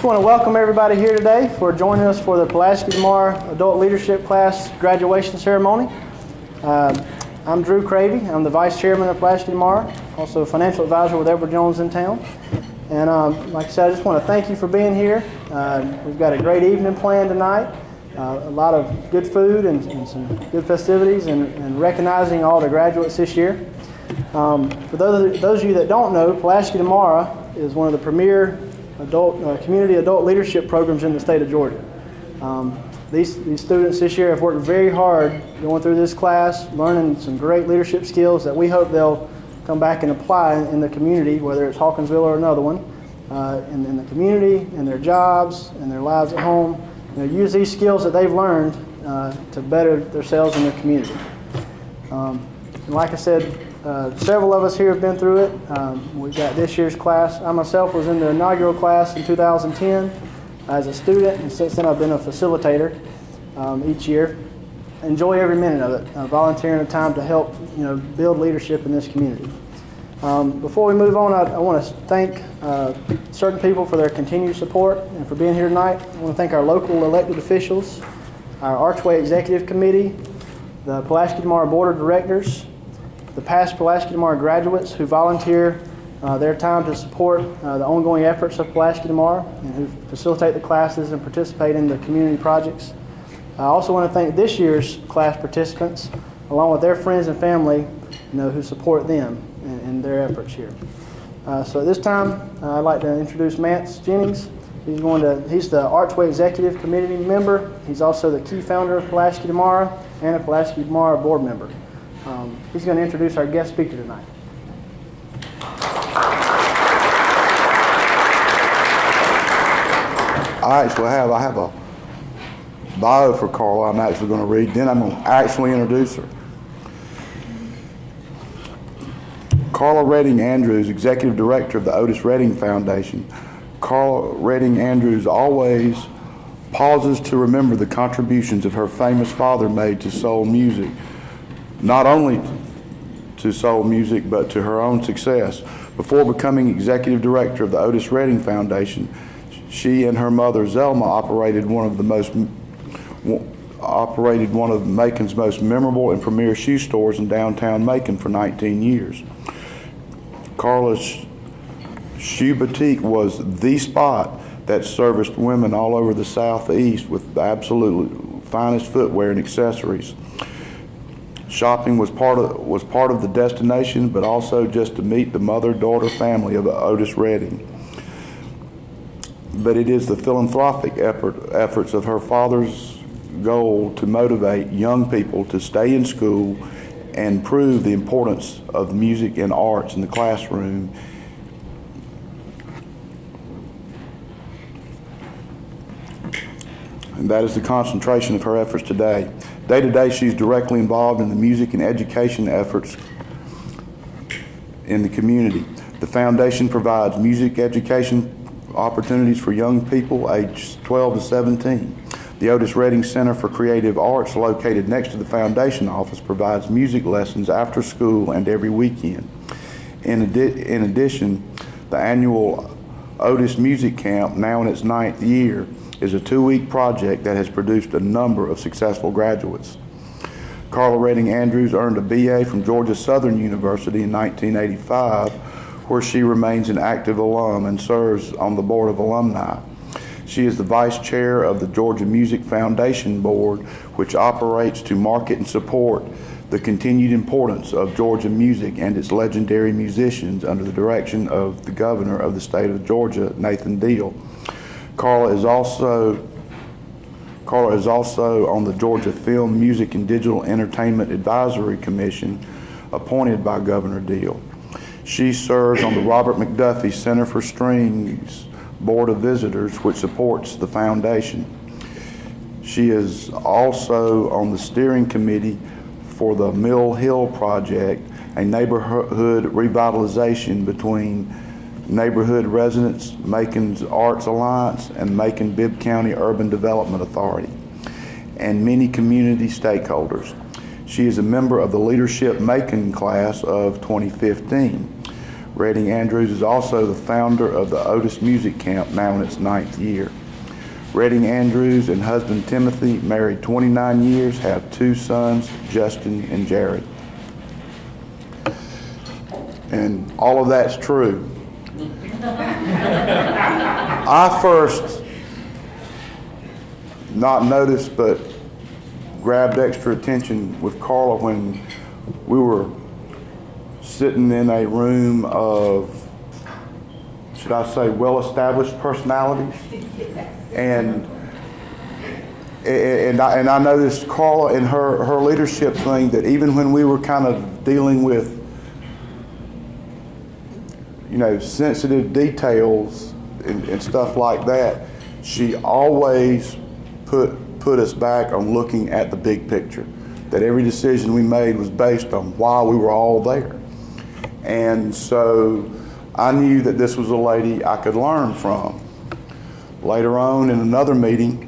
Just want to welcome everybody here today for joining us for the Pulaski Tomorrow Adult Leadership Class graduation ceremony. I'm Drew Cravey. I'm the Vice Chairman of Pulaski Tomorrow, also a financial advisor with Edward Jones in town. And like I said, I just want to thank you for being here. We've got a great evening planned tonight. A lot of good food and some good festivities and recognizing all the graduates this year. For those of you that don't know, Pulaski Tomorrow is one of the premier community adult leadership programs in the state of Georgia. These students this year have worked very hard going through this class, learning some great leadership skills that we hope they'll come back and apply in the community, whether it's Hawkinsville or another one, in the community, in their jobs, in their lives at home. Use these skills that they've learned to better themselves and their community. And like I said, several of us here have been through it. We've got this year's class. I myself was in the inaugural class in 2010 as a student, and since then I've been a facilitator each year. Enjoy every minute of it, volunteering the time to help build leadership in this community. Before we move on, I want to thank certain people for their continued support and for being here tonight. I want to thank our local elected officials, our Archway Executive Committee, the Pulaski Tomorrow Board of Directors, the past Pulaski Tomorrow graduates who volunteer their time to support the ongoing efforts of Pulaski Tomorrow and who facilitate the classes and participate in the community projects. I also want to thank this year's class participants, along with their friends and family, who support them in their efforts here. So at this time, I'd like to introduce Mance Jennings. He's the Archway Executive Committee member. He's also the key founder of Pulaski Tomorrow and a Pulaski Tomorrow board member. He's going to introduce our guest speaker tonight. I have a bio for Karla I'm actually going to read, then I'm going to actually introduce her. Karla Redding-Andrews, Executive Director of the Otis Redding Foundation. Karla Redding-Andrews always pauses to remember the contributions of her famous father made to soul music. Not only to soul music, but to her own success. Before becoming Executive Director of the Otis Redding Foundation, she and her mother, Zelma, operated one of Macon's most memorable and premier shoe stores in downtown Macon for 19 years. Karla's Shoe Boutique was the spot that serviced women all over the Southeast with the absolute finest footwear and accessories. Shopping was part of the destination, but also just to meet the mother-daughter family of Otis Redding. But it is the philanthropic efforts of her father's goal to motivate young people to stay in school and prove the importance of music and arts in the classroom. And that is the concentration of her efforts today. Day to day, she's directly involved in the music and education efforts in the community. The foundation provides music education opportunities for young people aged 12 to 17. The Otis Redding Center for Creative Arts, located next to the foundation office, provides music lessons after school and every weekend. In addition, the annual Otis Music Camp, now in its 9th year, is a 2-week project that has produced a number of successful graduates. Karla Redding-Andrews earned a BA from Georgia Southern University in 1985, where she remains an active alum and serves on the Board of Alumni. She is the Vice Chair of the Georgia Music Foundation Board, which operates to market and support the continued importance of Georgia music and its legendary musicians under the direction of the Governor of the state of Georgia, Nathan Deal. Karla is also on the Georgia Film, Music, and Digital Entertainment Advisory Commission appointed by Governor Deal. She serves on the Robert McDuffie Center for Strings Board of Visitors, which supports the foundation. She is also on the steering committee for the Mill Hill Project, a neighborhood revitalization between neighborhood residents, Macon's Arts Alliance, and Macon-Bibb County Urban Development Authority, and many community stakeholders. She is a member of the Leadership Macon class of 2015. Redding-Andrews is also the founder of the Otis Music Camp, now in its 9th year. Redding-Andrews and husband Timothy, married 29 years, have 2 sons, Justin and Jared. And all of that's true. I first, not noticed, but grabbed extra attention with Karla when we were sitting in a room of, should I say, well-established personalities. And I noticed Karla in her leadership thing, that even when we were kind of dealing with, you know, sensitive details and stuff like that, she always put us back on looking at the big picture. That every decision we made was based on why we were all there. And so I knew that this was a lady I could learn from. Later on in another meeting,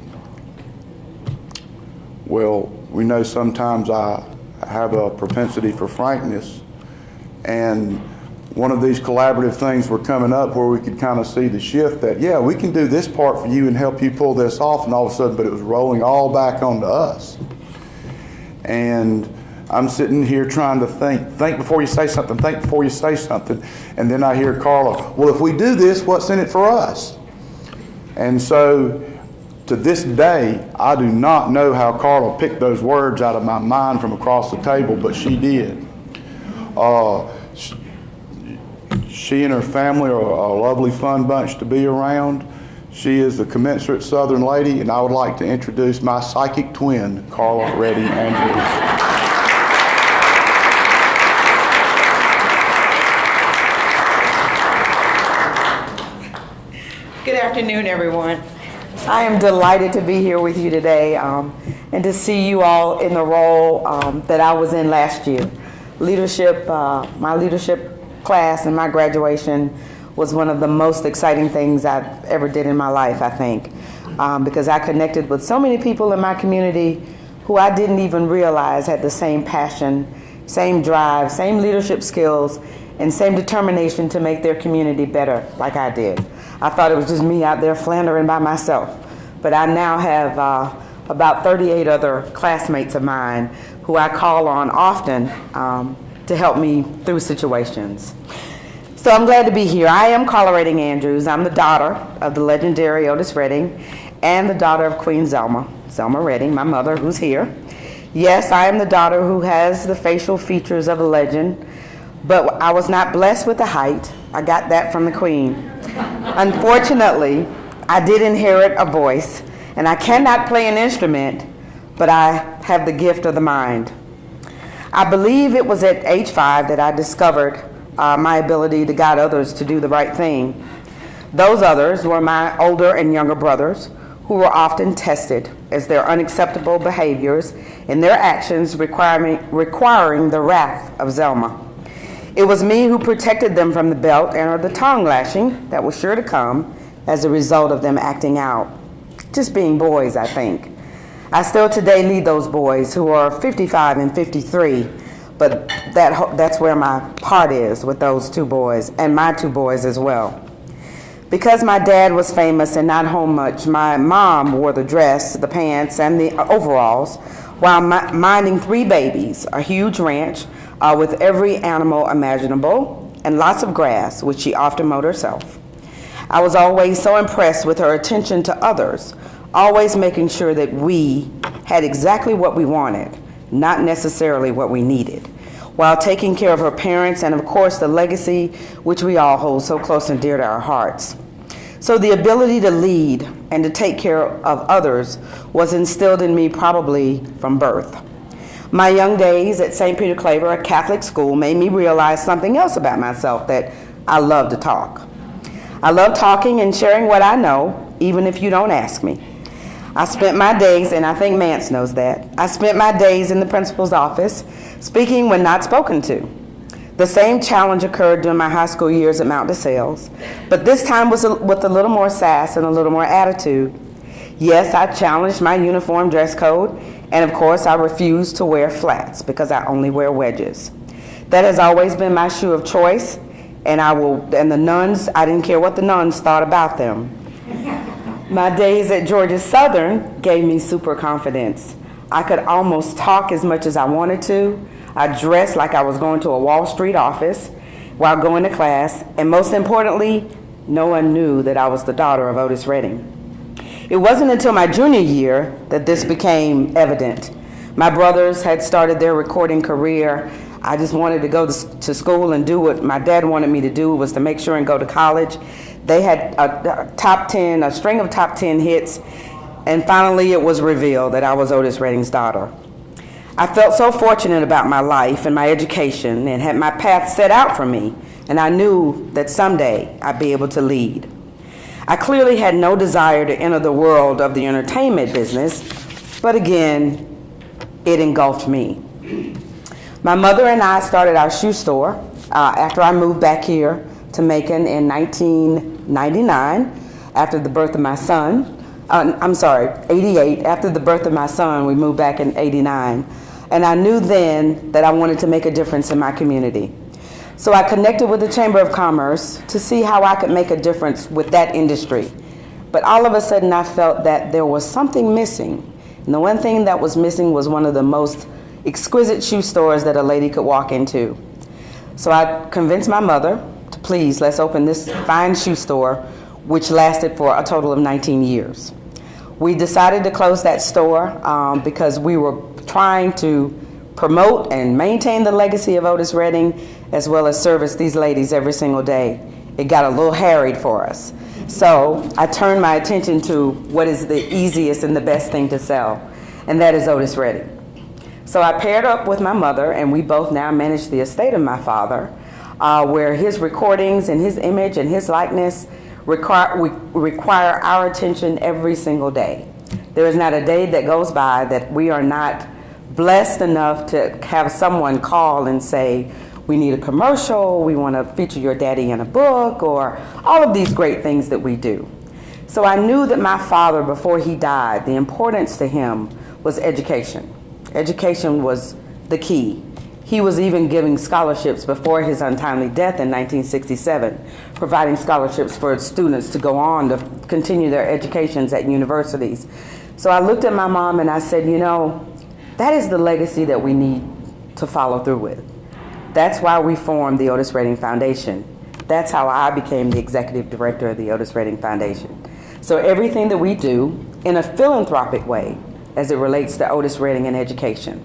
well, we know sometimes I have a propensity for frankness, and one of these collaborative things were coming up where we could kind of see the shift that, yeah, we can do this part for you and help you pull this off, and all of a sudden, but it was rolling all back onto us. And I'm sitting here trying to think before you say something, think before you say something. And then I hear Karla, well, if we do this, what's in it for us? And so to this day, I do not know how Karla picked those words out of my mind from across the table, but she did. She and her family are a lovely, fun bunch to be around. She is the commensurate Southern lady, and I would like to introduce my psychic twin, Karla Redding-Andrews. Good afternoon, everyone. I am delighted to be here with you today and to see you all in the role that I was in last year. My leadership class and my graduation was one of the most exciting things I've ever did in my life, I think, because I connected with so many people in my community who I didn't even realize had the same passion, same drive, same leadership skills, and same determination to make their community better like I did. I thought it was just me out there floundering by myself, but I now have about 38 other classmates of mine who I call on often to help me through situations. So I'm glad to be here. I am Karla Redding-Andrews. I'm the daughter of the legendary Otis Redding and the daughter of Queen Zelma Redding, my mother, who's here. Yes, I am the daughter who has the facial features of a legend, but I was not blessed with the height. I got that from the Queen. Unfortunately, I did inherit a voice, and I cannot play an instrument, but I have the gift of the mind. I believe it was at age 5 that I discovered my ability to guide others to do the right thing. Those others were my older and younger brothers, who were often tested as their unacceptable behaviors and their actions requiring the wrath of Zelma. It was me who protected them from the belt and the tongue lashing that was sure to come as a result of them acting out. Just being boys, I think. I still today lead those boys who are 55 and 53, but that's where my heart is with those 2 boys, and my 2 boys as well. Because my dad was famous and not home much, my mom wore the dress, the pants, and the overalls while minding 3 babies, a huge ranch with every animal imaginable, and lots of grass, which she often mowed herself. I was always so impressed with her attention to others, always making sure that we had exactly what we wanted, not necessarily what we needed, while taking care of her parents and, of course, the legacy which we all hold so close and dear to our hearts. So the ability to lead and to take care of others was instilled in me probably from birth. My young days at St. Peter Claver, a Catholic school, made me realize something else about myself, that I love to talk. I love talking and sharing what I know, even if you don't ask me. I spent my days, and I think Mance knows that, I spent my days in the principal's office, speaking when not spoken to. The same challenge occurred during my high school years at Mount DeSales, but this time was with a little more sass and a little more attitude. Yes, I challenged my uniform dress code, and of course I refused to wear flats because I only wear wedges. That has always been my shoe of choice, and the nuns, I didn't care what the nuns thought about them. My days at Georgia Southern gave me super confidence. I could almost talk as much as I wanted to. I dressed like I was going to a Wall Street office while going to class, and most importantly, no one knew that I was the daughter of Otis Redding. It wasn't until my junior year that this became evident. My brothers had started their recording career. I just wanted to go to school and do what my dad wanted me to do, was to make sure and go to college. They had a string of top 10 hits, and finally it was revealed that I was Otis Redding's daughter. I felt so fortunate about my life and my education and had my path set out for me, and I knew that someday I'd be able to lead. I clearly had no desire to enter the world of the entertainment business, but again, it engulfed me. My mother and I started our shoe store after I moved back here to Macon in 1999 after the birth of my son. 88. After the birth of my son, we moved back in 89. And I knew then that I wanted to make a difference in my community. So I connected with the Chamber of Commerce to see how I could make a difference with that industry. But all of a sudden I felt that there was something missing. And the one thing that was missing was one of the most exquisite shoe stores that a lady could walk into. So I convinced my mother to please, let's open this fine shoe store, which lasted for a total of 19 years. We decided to close that store because we were trying to promote and maintain the legacy of Otis Redding, as well as service these ladies every single day. It got a little harried for us. So I turned my attention to what is the easiest and the best thing to sell, and that is Otis Redding. So I paired up with my mother, and we both now manage the estate of my father, where his recordings and his image and his likeness require our attention every single day. There is not a day that goes by that we are not blessed enough to have someone call and say, we need a commercial, we want to feature your daddy in a book, or all of these great things that we do. So I knew that my father, before he died, the importance to him was education. Education was the key. He was even giving scholarships before his untimely death in 1967, providing scholarships for students to go on to continue their educations at universities. So I looked at my mom and I said, you know, that is the legacy that we need to follow through with. That's why we formed the Otis Redding Foundation. That's how I became the executive director of the Otis Redding Foundation. So everything that we do in a philanthropic way as it relates to Otis Redding and education.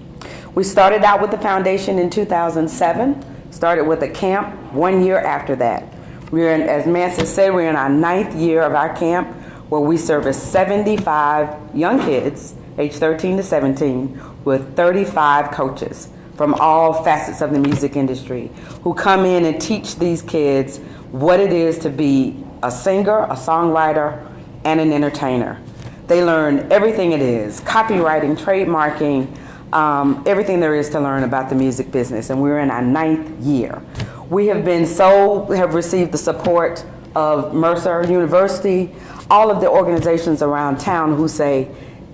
We started out with the foundation in 2007, started with a camp 1 year after that. We're in, as Manson said, we're in our 9th year of our camp, where we service 75 young kids, age 13 to 17, with 35 coaches from all facets of the music industry, who come in and teach these kids what it is to be a singer, a songwriter, and an entertainer. They learn everything it is, copywriting, trademarking, everything there is to learn about the music business, and we're in our 9th year. We have received the support of Mercer University, all of the organizations around town who say,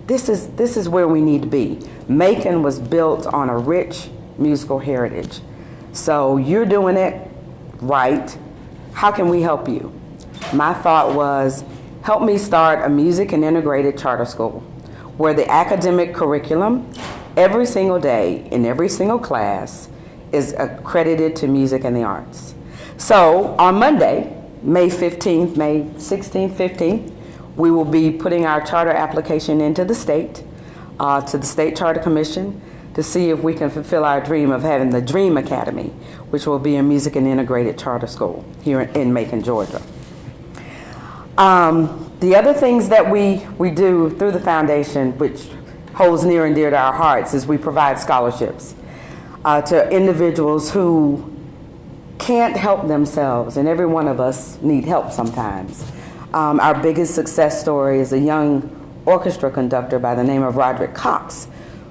this is where we need to be. Macon was built on a rich musical heritage. So you're doing it right. How can we help you? My thought was, help me start a music and integrated charter school where the academic curriculum every single day in every single class is accredited to music and the arts. So on Monday, May 16th, 15th, we will be putting our charter application into the state, to the State Charter Commission, to see if we can fulfill our dream of having the Dream Academy, which will be a music and integrated charter school here in Macon, Georgia. The other things that we do through the foundation, which holds near and dear to our hearts, is we provide scholarships to individuals who can't help themselves, and every one of us need help sometimes. Our biggest success story is a young orchestra conductor by the name of Roderick Cox,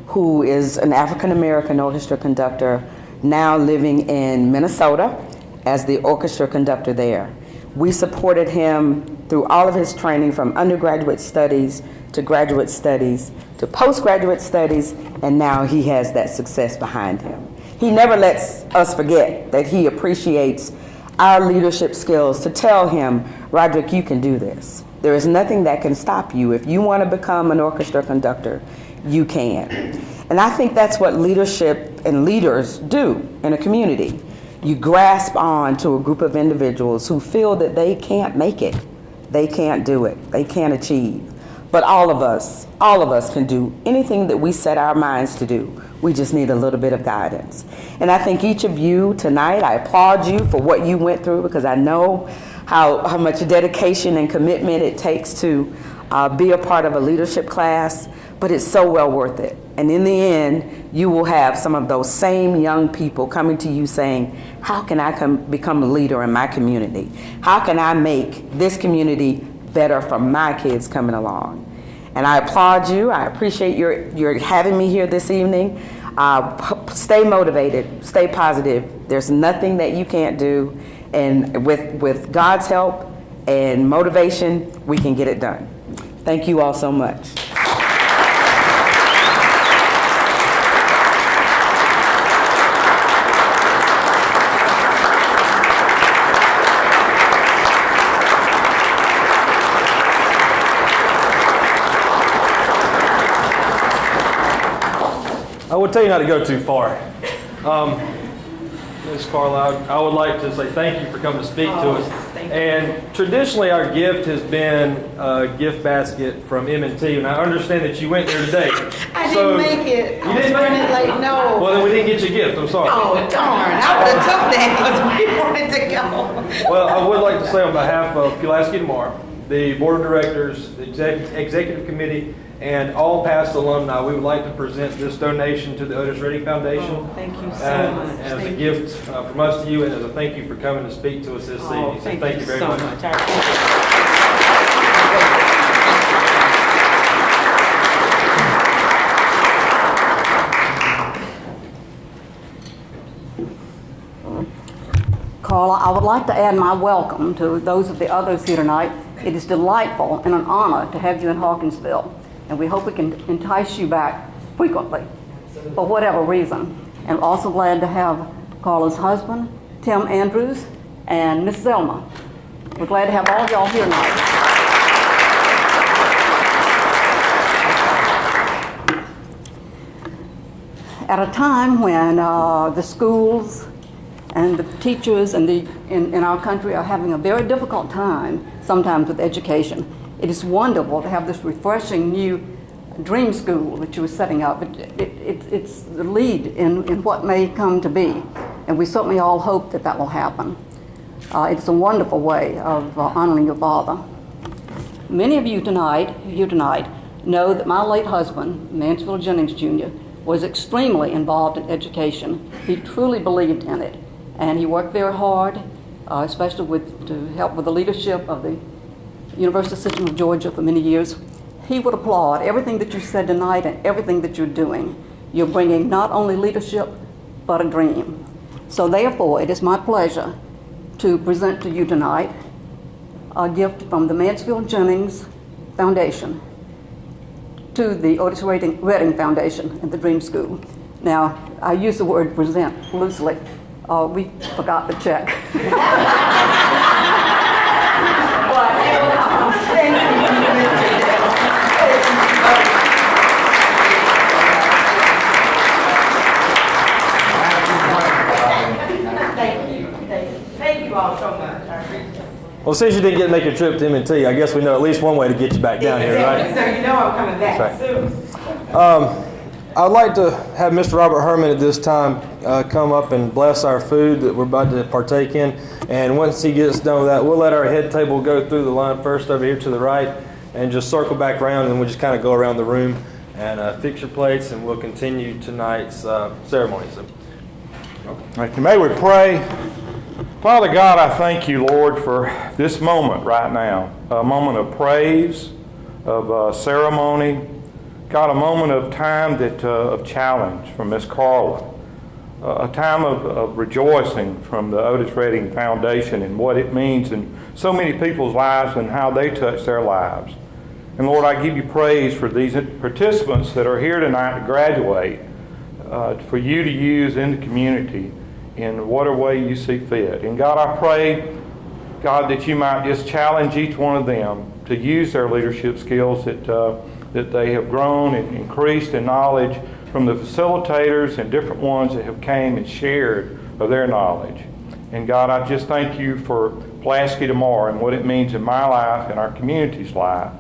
who is an African-American orchestra conductor now living in Minnesota as the orchestra conductor there. We supported him through all of his training, from undergraduate studies to graduate studies to postgraduate studies, and now he has that success behind him. He never lets us forget that he appreciates our leadership skills to tell him, Roderick, you can do this. There is nothing that can stop you. If you want to become an orchestra conductor, you can. And I think that's what leadership and leaders do in a community. You grasp on to a group of individuals who feel that they can't make it, they can't do it, they can't achieve. But all of us can do anything that we set our minds to do. We just need a little bit of guidance. And I think each of you tonight, I applaud you for what you went through, because I know how much dedication and commitment it takes to be a part of a leadership class, but it's so well worth it. And in the end, you will have some of those same young people coming to you saying, how can I become a leader in my community? How can I make this community better for my kids coming along? And I applaud you. I appreciate your having me here this evening. Stay motivated, stay positive. There's nothing that you can't do. And with God's help and motivation, we can get it done. Thank you all so much. I would tell you not to go too far. Ms. Karla, I would like to say thank you for coming to speak to us. And traditionally, our gift has been a gift basket from M&T, and I understand that you went there today. I didn't make it. You didn't make it? Late, no. Well, then we didn't get you a gift. I'm sorry. Oh, darn. I would have took that because we wanted to go. Well, I would like to say on behalf of Pulaski tomorrow, the board of directors, the executive committee, and all past alumni, we would like to present this donation to the Otis Redding Foundation. Oh, thank you so much. And as a gift from us to you, and as a thank you for coming to speak to us this evening. So thank you very much. I appreciate Karla, I would like to add my welcome to those of the others here tonight. It is delightful and an honor to have you in Hawkinsville, and we hope we can entice you back frequently for whatever reason. And we're also glad to have Karla's husband, Tim Andrews, and Miss Zelma. We're glad to have all of y'all here tonight. At a time when the schools and the teachers in our country are having a very difficult time sometimes with education, it is wonderful to have this refreshing new dream school that you are setting up. It's the lead in what may come to be, and we certainly all hope that that will happen. It's a wonderful way of honoring your father. Many of you here tonight know that my late husband, Mansfield Jennings Jr., was extremely involved in education. He truly believed in it, and he worked very hard, especially to help with the leadership of the University System of Georgia for many years. He would applaud everything that you said tonight and everything that you're doing. You're bringing not only leadership, but a dream. So therefore, it is my pleasure to present to you tonight a gift from the Mansfield Jennings Foundation to the Otis Redding Foundation and the Dream School. Now, I use the word present loosely. We forgot the check. Thank you all so much. I appreciate it. Well, since you didn't get to make a trip to M&T, I guess we know at least one way to get you back down here, right? So you know I'm coming back That's soon. I'd like to have Mr. Robert Herman at this time come up and bless our food that we're about to partake in. And once he gets done with that, we'll let our head table go through the line first over here to the right and just circle back around, and then we'll just kind of go around the room and fix your plates, and we'll continue tonight's ceremony. So. Thank you. May we pray. Father God, I thank you, Lord, for this moment right now, a moment of praise, of ceremony, God, a moment of time of challenge from Miss Karla, a time of rejoicing from the Otis Redding Foundation and what it means in so many people's lives and how they touch their lives. And Lord, I give you praise for these participants that are here tonight to graduate, for you to use in the community in whatever way you see fit. And God, I pray, God, that you might just challenge each one of them to use their leadership skills that they have grown and increased in knowledge from the facilitators and different ones that have came and shared of their knowledge. And God, I just thank you for Pulaski tomorrow and what it means in my life and our community's life.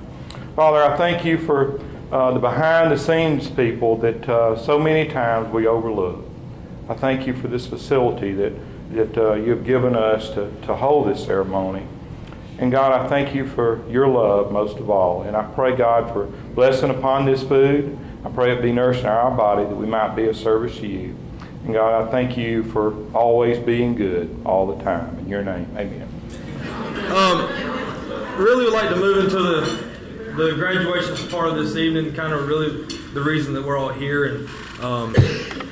Father, I thank you for the behind-the-scenes people that so many times we overlook. I thank you for this facility that you've given us to hold this ceremony. And God, I thank you for your love most of all. And I pray, God, for blessing upon this food. I pray it be nourishing our body that we might be of service to you. And God, I thank you for always being good all the time. In your name, amen. Really would like to move into the graduation part of this evening, kind of really the reason that we're all here. And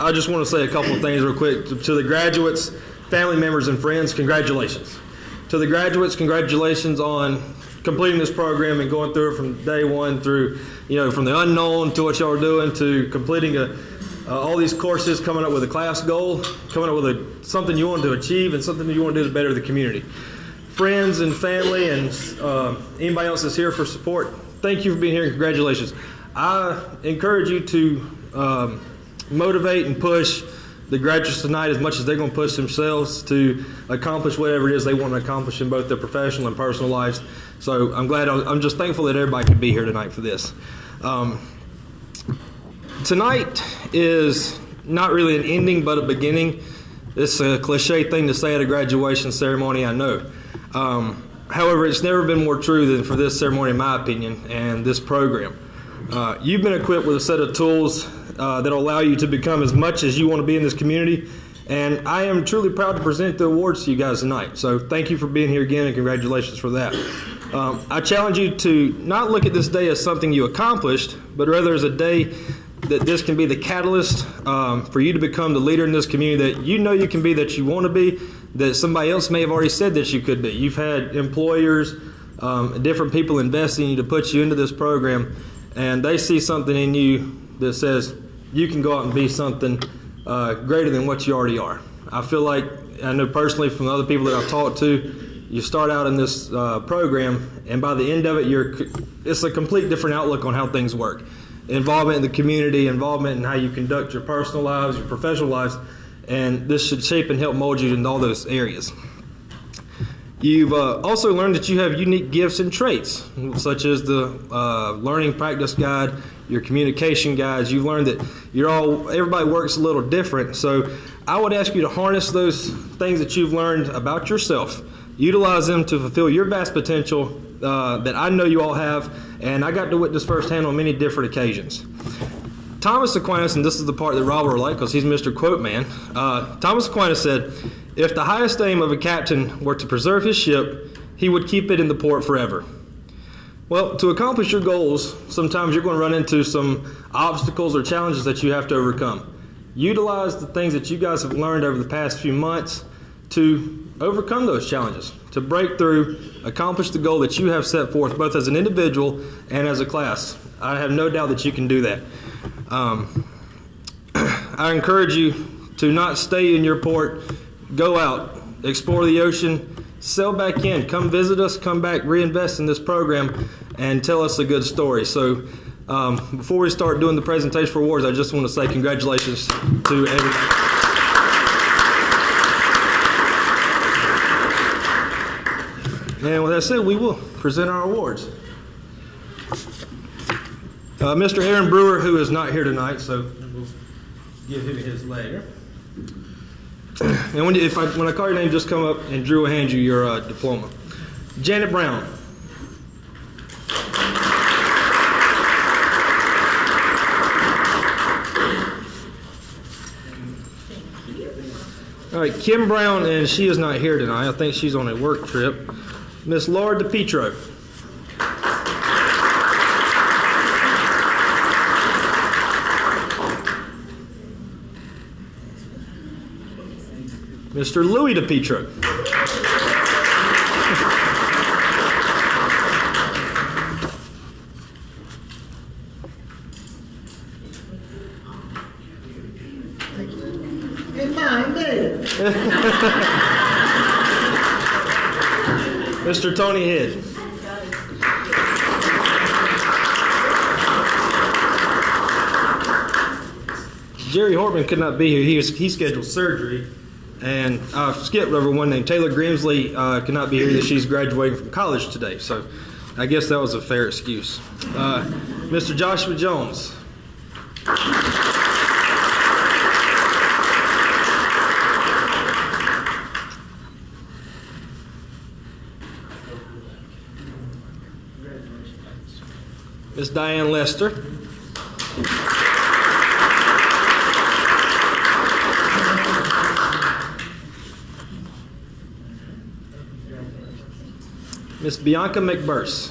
I just want to say a couple of things real quick. To the graduates, family members, and friends, congratulations. To the graduates, congratulations on completing this program and going through it from day one through, from the unknown to what y'all are doing to completing all these courses, coming up with a class goal, coming up with something you want to achieve and something you want to do to better the community. Friends and family and anybody else that's here for support, thank you for being here and congratulations. I encourage you to motivate and push the graduates tonight as much as they're going to push themselves to accomplish whatever it is they want to accomplish in both their professional and personal lives. So I'm just thankful that everybody could be here tonight for this. Tonight is not really an ending but a beginning. It's a cliche thing to say at a graduation ceremony, I know. However, it's never been more true than for this ceremony, in my opinion, and this program. You've been equipped with a set of tools that will allow you to become as much as you want to be in this community, and I am truly proud to present the awards to you guys tonight. So thank you for being here again, and congratulations for that. I challenge you to not look at this day as something you accomplished, but rather as a day that this can be the catalyst for you to become the leader in this community that you know you can be, that you want to be, that somebody else may have already said that you could be. You've had employers, different people investing in you to put you into this program, and they see something in you that says you can go out and be something greater than what you already are. I feel like, I know personally from the other people that I've talked to, you start out in this program, and by the end of it, it's a complete different outlook on how things work. Involvement in the community, involvement in how you conduct your personal lives, your professional lives, and this should shape and help mold you in all those areas. You've also learned that you have unique gifts and traits, such as the learning practice guide, your communication guides. You've learned that everybody works a little different, so I would ask you to harness those things that you've learned about yourself, utilize them to fulfill your vast potential that I know you all have, and I got to witness firsthand on many different occasions. Thomas Aquinas, and this is the part that Robert will like because he's Mr. Quote Man, Thomas Aquinas said, "If the highest aim of a captain were to preserve his ship, he would keep it in the port forever." Well, to accomplish your goals, sometimes you're going to run into some obstacles or challenges that you have to overcome. Utilize the things that you guys have learned over the past few months to overcome those challenges, to break through, accomplish the goal that you have set forth, both as an individual and as a class. I have no doubt that you can do that. I encourage you to not stay in your port. Go out, explore the ocean, sail back in, come visit us, come back, reinvest in this program, and tell us a good story. So before we start doing the presentation for awards, I just want to say congratulations to everybody. And with that said, we will present our awards. Mr. Aaron Brewer, who is not here tonight, so we'll give him his later. And when I call your name, just come up and Drew will hand you your diploma. Janet Brown. All right, Kim Brown, and she is not here tonight. I think she's on a work trip. Miss Laura DePietro. Mr. Louis DePietro. And mine, David. Mr. Tony Head. Jerry Hortman could not be here. He scheduled surgery. And I skipped over one name. Taylor Grimsley could not be here. She's graduating from college today. So I guess that was a fair excuse. Mr. Joshua Jones. Miss Diane Lester. Miss Bianca McBurse.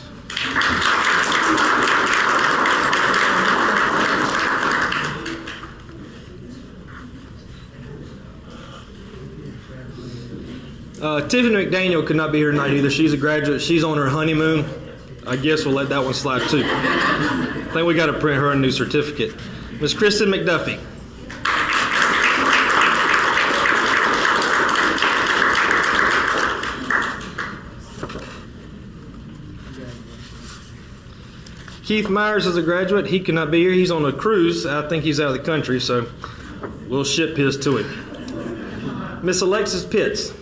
Tiffany McDaniel could not be here tonight either. She's a graduate. She's on her honeymoon. I guess we'll let that one slide too. I think we got to print her a new certificate. Miss Kristen McDuffie. Keith Myers is a graduate. He cannot be here. He's on a cruise. I think he's out of the country, so we'll ship his to him. Miss Alexis Pitts.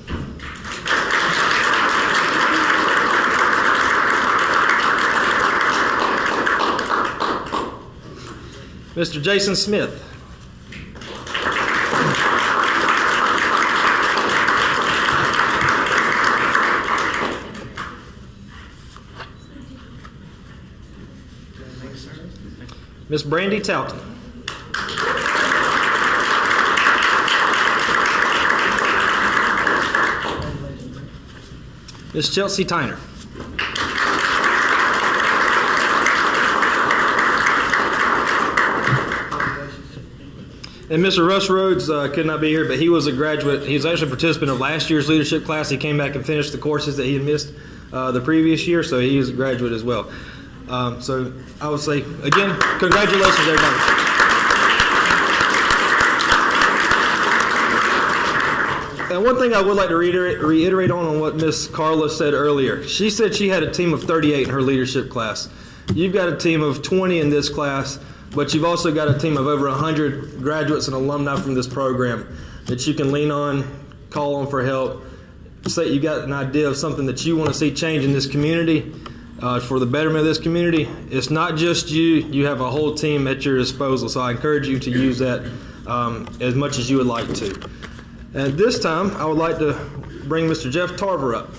Mr. Jason Smith. Miss Brandy Talton. Miss Chelsea Tyner. And Mr. Russ Rhodes could not be here, but he was a graduate. He was actually a participant of last year's leadership class. He came back and finished the courses that he had missed the previous year, so he is a graduate as well. So I would say, again, congratulations, everybody. And one thing I would like to reiterate on what Miss Karla said earlier. She said she had a team of 38 in her leadership class. You've got a team of 20 in this class, but you've also got a team of over 100 graduates and alumni from this program that you can lean on, call on for help, say you got an idea of something that you want to see change in this community. For the betterment of this community. It's not just you. You have a whole team at your disposal, so I encourage you to use that as much as you would like to. And this time, I would like to bring Mr. Jeff Tarver up.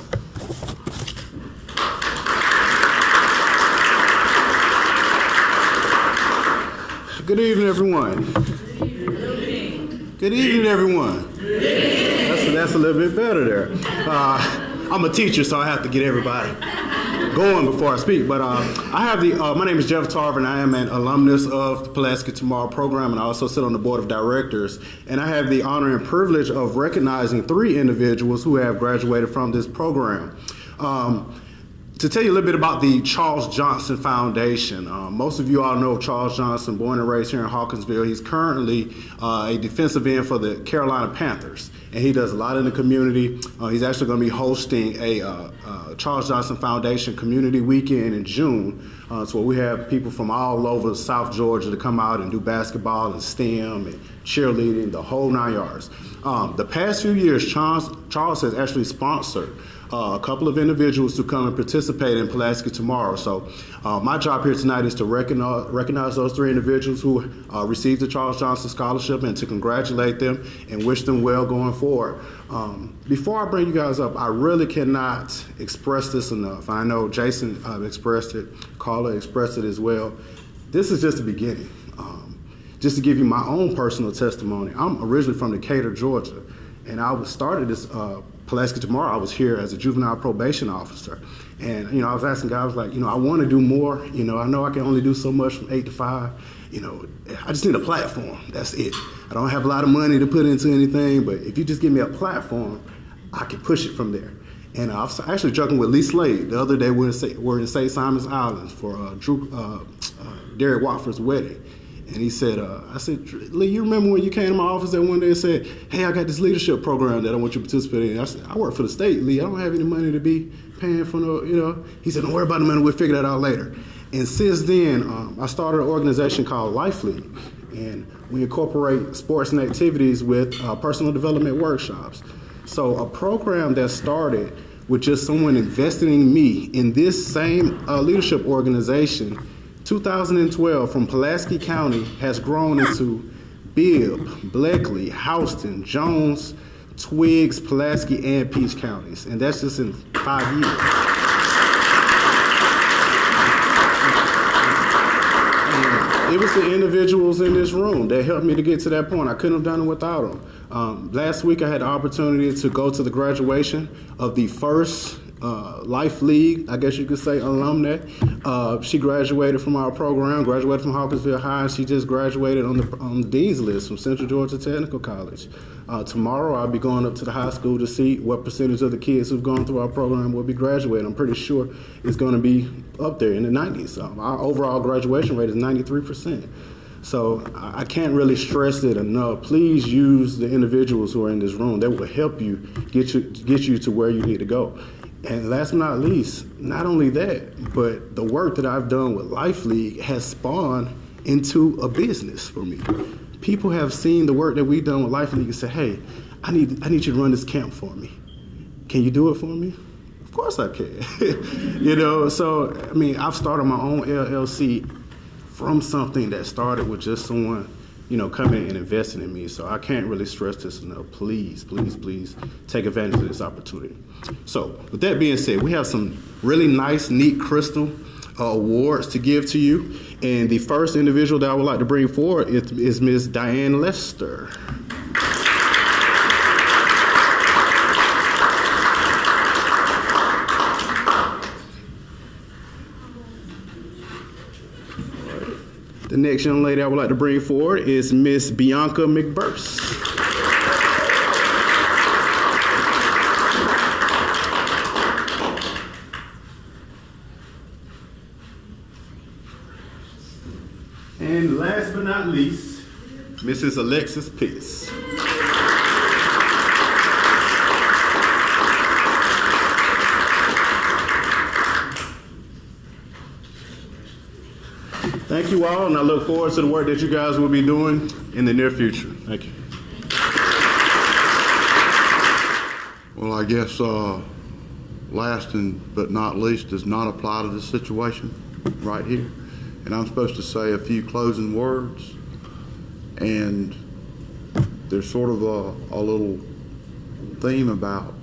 Good evening, everyone. Good evening, everyone. That's a little bit better there. I'm a teacher, so I have to get everybody going before I speak, but I have my name is Jeff Tarver, and I am an alumnus of the Pulaski Tomorrow program, and I also sit on the board of directors, and I have the honor and privilege of recognizing 3 individuals who have graduated from this program. To tell you a little bit about the Charles Johnson Foundation, most of you all know Charles Johnson, born and raised here in Hawkinsville. He's currently a defensive end for the Carolina Panthers, and he does a lot in the community. He's actually going to be hosting a Charles Johnson Foundation Community Weekend in June. So we have people from all over South Georgia to come out and do basketball and STEM and cheerleading, the whole 9 yards. The past few years, Charles has actually sponsored a couple of individuals to come and participate in Pulaski Tomorrow. So my job here tonight is to recognize those 3 individuals who received the Charles Johnson Scholarship and to congratulate them and wish them well going forward. Before I bring you guys up, I really cannot express this enough. I know Jason expressed it, Karla expressed it as well. This is just the beginning. Just to give you my own personal testimony, I'm originally from Decatur, Georgia, and I started this Pulaski Tomorrow. I was here as a juvenile probation officer, and I was asking guys like, I want to do more. I know I can only do so much from 8 to 5. I just need a platform. That's it. I don't have a lot of money to put into anything, but if you just give me a platform, I can push it from there. And I was actually joking with Lee Slade the other day. We're in St. Simons Island for Derek Watford's wedding. And he said, I said, Lee, you remember when you came to my office that one day and said, hey, I got this leadership program that I want you to participate in. I said, I work for the state, Lee. I don't have any money to be paying for no, you know. He said, don't worry about the money. We'll figure that out later. And since then, I started an organization called Life League. And we incorporate sports and activities with personal development workshops. So a program that started with just someone investing in me in this same leadership organization, 2012 from Pulaski County has grown into Bibb, Bleckley, Houston, Jones, Twiggs, Pulaski, and Peach counties. And that's just in 5 years. It was the individuals in this room that helped me to get to that point. I couldn't have done it without them. Last week I had the opportunity to go to the graduation of the first Life League, I guess you could say, alumna. She graduated from our program, graduated from Hawkinsville High, and she just graduated on the Dean's List from Central Georgia Technical College. Tomorrow I'll be going up to the high school to see what percentage of the kids who've gone through our program will be graduating. I'm pretty sure it's going to be up there in the 90s. Our overall graduation rate is 93%. So I can't really stress it enough. Please use the individuals who are in this room. That will help you get you to where you need to go. And last but not least, not only that, but the work that I've done with Life League has spawned into a business for me. People have seen the work that we've done with Life League and said, hey, I need you to run this camp for me. Can you do it for me? Of course I can. You know, so, I mean, I've started my own LLC from something that started with just someone, you know, coming and investing in me. So I can't really stress this enough. Please, please, please take advantage of this opportunity. So with that being said, we have some really nice, neat crystal awards to give to you. And the first individual that I would like to bring forward is Ms. Diane Lester. The next young lady I would like to bring forward is Miss Bianca McBurst. And last but not least, Mrs. Alexis Pitts. Thank you all, and I look forward to the work that you guys will be doing in the near future. Thank you. Well, I guess last but not least does not apply to this situation right here. And I'm supposed to say a few closing words, and there's sort of a little theme about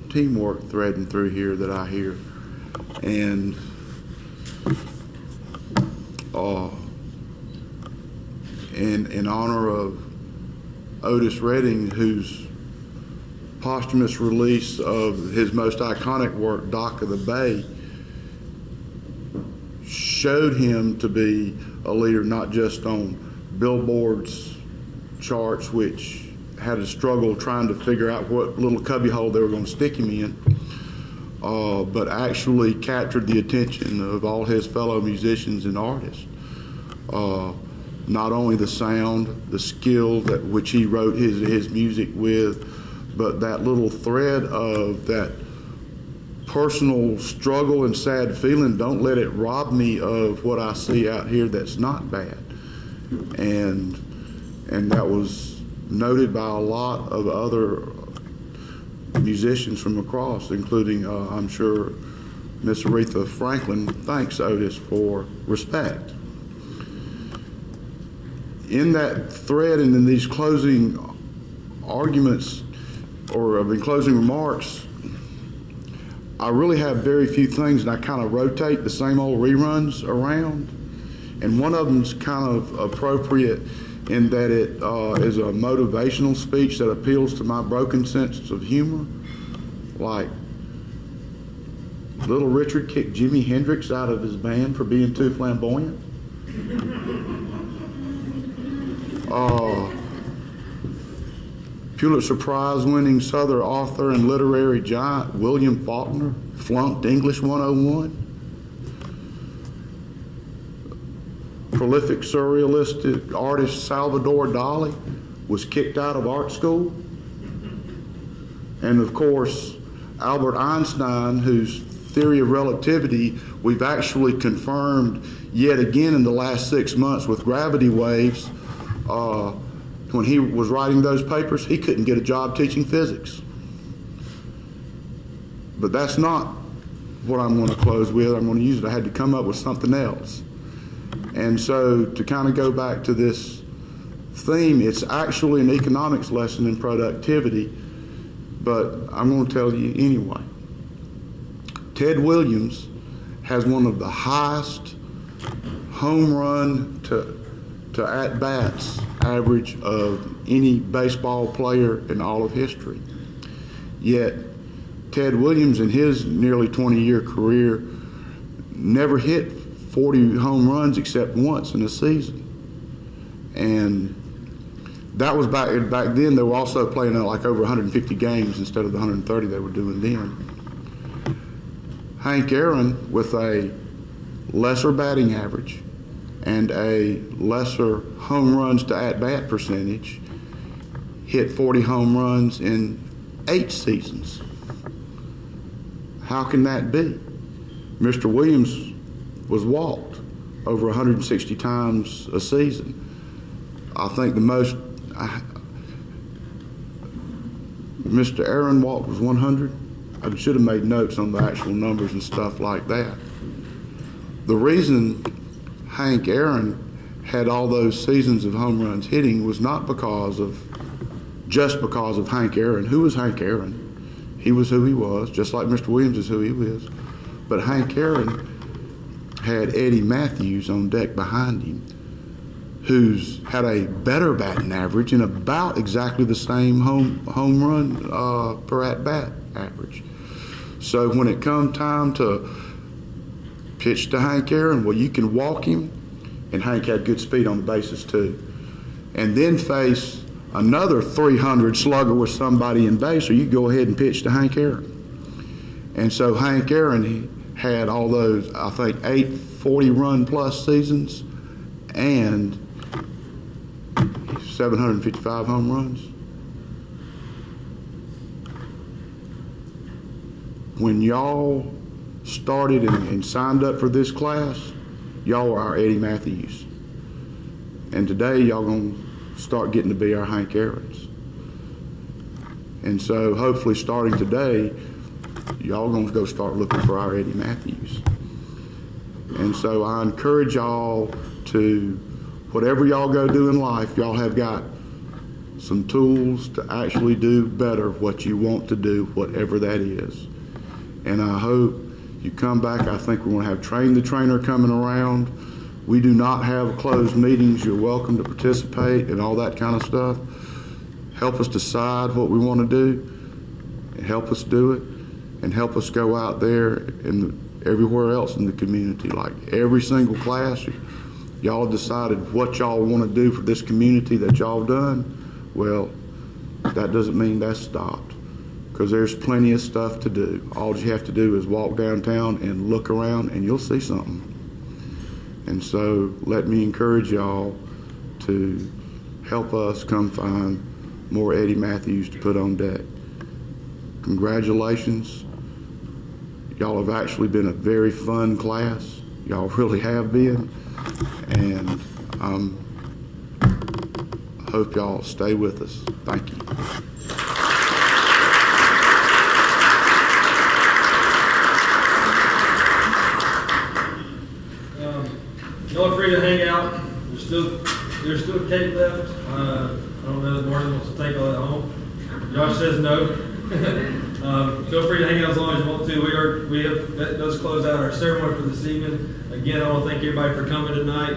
teamwork threading through here that I hear. And in honor of Otis Redding, whose posthumous release of his most iconic work, Dock of the Bay, showed him to be a leader not just on Billboard's charts, which had a struggle trying to figure out what little cubbyhole they were going to stick him in, but actually captured the attention of all his fellow musicians and artists. Not only the sound, the skill that which he wrote his music with, but that little thread of that personal struggle and sad feeling. Don't let it rob me of what I see out here that's not bad. And that was noted by a lot of other musicians from across, including, I'm sure, Miss Aretha Franklin thanks Otis for respect. In that thread and in these closing arguments, or in closing remarks, I really have very few things, and I kind of rotate the same old reruns around. And one of them's kind of appropriate in that it is a motivational speech that appeals to my broken sense of humor. Like, Little Richard kicked Jimi Hendrix out of his band for being too flamboyant. Pulitzer Prize-winning Southern author and literary giant William Faulkner flunked English 101. prolific surrealist artist Salvador Dali was kicked out of art school. And of course, Albert Einstein, whose theory of relativity we've actually confirmed yet again in the last 6 months with gravity waves. When he was writing those papers, he couldn't get a job teaching physics. But that's not what I'm going to close with. I'm going to use it. I had to come up with something else. And so to kind of go back to this theme, it's actually an economics lesson in productivity, but I'm going to tell you anyway. Ted Williams has one of the highest home run to at-bats average of any baseball player in all of history. Yet Ted Williams in his nearly 20-year career never hit 40 home runs except once in a season. And that was back then. They were also playing like over 150 games instead of the 130 they were doing then. Hank Aaron, with a lesser batting average and a lesser home runs to at-bat percentage, hit 40 home runs in 8 seasons. How can that be? Mr. Williams was walked over 160 times a season. I think the most Mr. Aaron walked was 100. I should have made notes on the actual numbers and stuff like that. The reason Hank Aaron had all those seasons of home runs hitting was not just because of Hank Aaron. Who was Hank Aaron? He was who he was, just like Mr. Williams is who he was. But Hank Aaron had Eddie Matthews on deck behind him, who's had a better batting average and about exactly the same home run per at-bat average. So when it come time to pitch to Hank Aaron, well, you can walk him, and Hank had good speed on the bases too, and then face another 300 slugger with somebody in base, or you go ahead and pitch to Hank Aaron. And so Hank Aaron, he had all those, I think, 8 40-run plus seasons and 755 home runs. When y'all started and signed up for this class, y'all were our Eddie Matthews. And today, y'all gonna start getting to be our Hank Aarons. And so hopefully starting today, y'all gonna go start looking for our Eddie Matthews. And so I encourage y'all to, whatever y'all go do in life, y'all have got some tools to actually do better what you want to do, whatever that is. And I hope you come back. I think we're going to have Train the Trainer coming around. We do not have closed meetings. You're welcome to participate and all that kind of stuff. Help us decide what we want to do, and help us do it, and help us go out there and everywhere else in the community. Like every single class, y'all decided what y'all want to do for this community that y'all done. Well, that doesn't mean that's stopped, because there's plenty of stuff to do. All you have to do is walk downtown and look around and you'll see something. And so let me encourage y'all to help us come find more Eddie Matthews to put on deck. Congratulations. Y'all have actually been a very fun class. Y'all really have been. And I hope y'all stay with us. Thank you. Y'all are free to hang out. There's still cake left. I don't know if Martin wants to take all that home. Josh says no. Feel free to hang out as long as you want to. That does close out our ceremony for this evening. Again, I want to thank everybody for coming tonight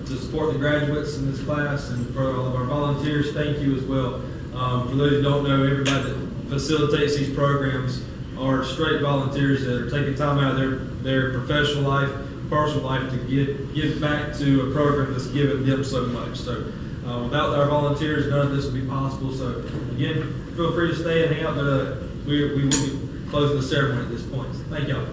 to support the graduates in this class, and for all of our volunteers, thank you as well. For those who don't know, everybody that facilitates these programs are straight volunteers that are taking time out of their professional life, personal life to give back to a program that's given them so much. So without our volunteers, none of this would be possible. So again, feel free to stay and hang out, but we will be closing the ceremony at this point. Thank y'all.